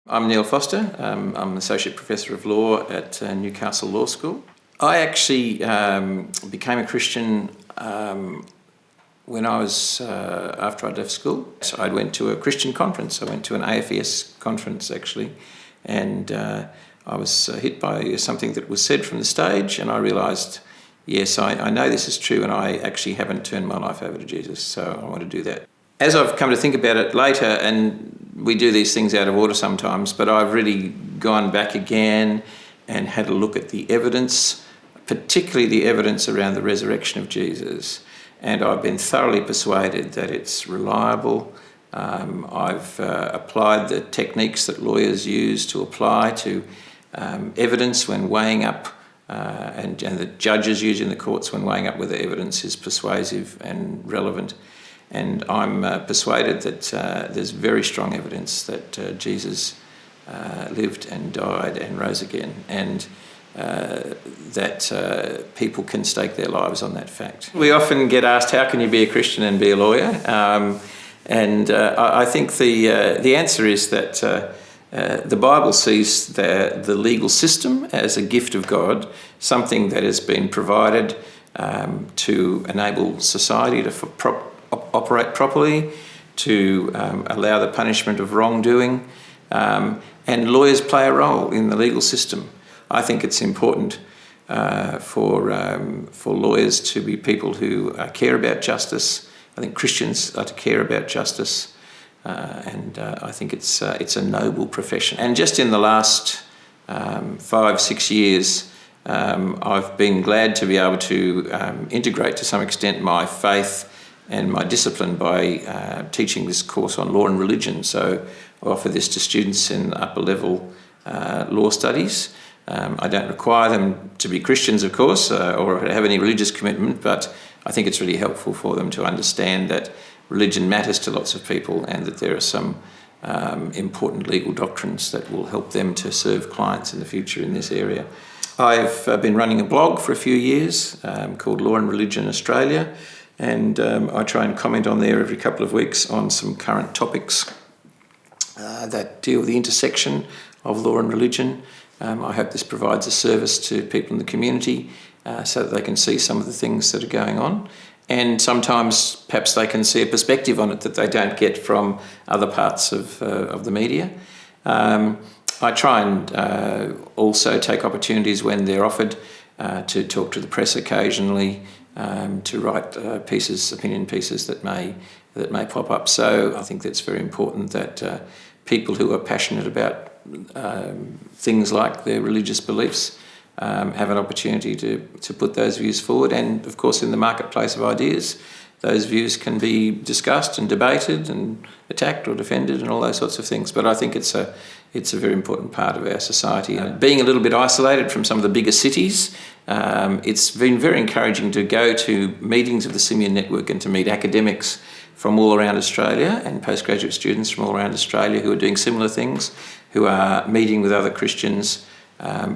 I'm Neil Foster. I'm an Associate Professor of Law at Newcastle Law School. I actually became a Christian when I was, after I'd left school. So I went to a Christian conference. I went to an AFES conference actually, and I was hit by something that was said from the stage, and I realised, yes, I know this is true, and I actually haven't turned my life over to Jesus, so I want to do that. As I've come to think about it later, and we do these things out of order sometimes, but I've really gone back again and had a look at the evidence, particularly the evidence around the resurrection of Jesus. And I've been thoroughly persuaded that it's reliable. I've applied the techniques that lawyers use to apply to evidence when weighing up, and the judges use in the courts when weighing up whether evidence is persuasive and relevant. And I'm persuaded that there's very strong evidence that Jesus lived and died and rose again, and that people can stake their lives on that fact. We often get asked, how can you be a Christian and be a lawyer? I think the answer is that the Bible sees the legal system as a gift of God, something that has been provided to enable society to operate properly, to allow the punishment of wrongdoing, and lawyers play a role in the legal system. I think it's important for lawyers to be people who care about justice. I think Christians are to care about justice, and I think it's a noble profession. And just in the last 5-6 years, I've been glad to be able to integrate to some extent my faith and my discipline by teaching this course on law and religion. So I offer this to students in upper level law studies. I don't require them to be Christians, of course, or have any religious commitment, but I think it's really helpful for them to understand that religion matters to lots of people, and that there are some important legal doctrines that will help them to serve clients in the future in this area. I've been running a blog for a few years called Law and Religion Australia, and I try and comment on there every couple of weeks on some current topics that deal with the intersection of law and religion. I hope this provides a service to people in the community so that they can see some of the things that are going on, and sometimes perhaps they can see a perspective on it that they don't get from other parts of the media. I try and also take opportunities when they're offered to talk to the press occasionally, to write opinion pieces that may pop up. So I think that's very important that people who are passionate about things like their religious beliefs have an opportunity to put those views forward. And of course, in the marketplace of ideas, those views can be discussed and debated and attacked or defended and all those sorts of things. But I think it's a very important part of our society. Being a little bit isolated from some of the bigger cities, it's been very encouraging to go to meetings of the Simeon Network and to meet academics from all around Australia and postgraduate students from all around Australia who are doing similar things, who are meeting with other Christians,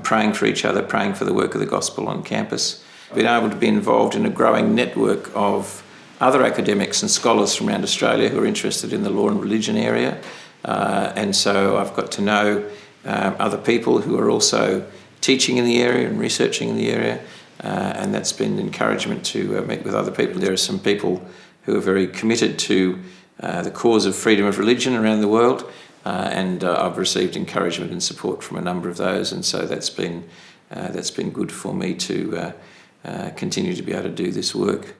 praying for each other, praying for the work of the gospel on campus. I've been able to be involved in a growing network of other academics and scholars from around Australia who are interested in the law and religion area. And so I've got to know other people who are also teaching in the area and researching in the area, and that's been encouragement to meet with other people. There are some people who are very committed to the cause of freedom of religion around the world, and I've received encouragement and support from a number of those, and so that's been good for me to continue to be able to do this work.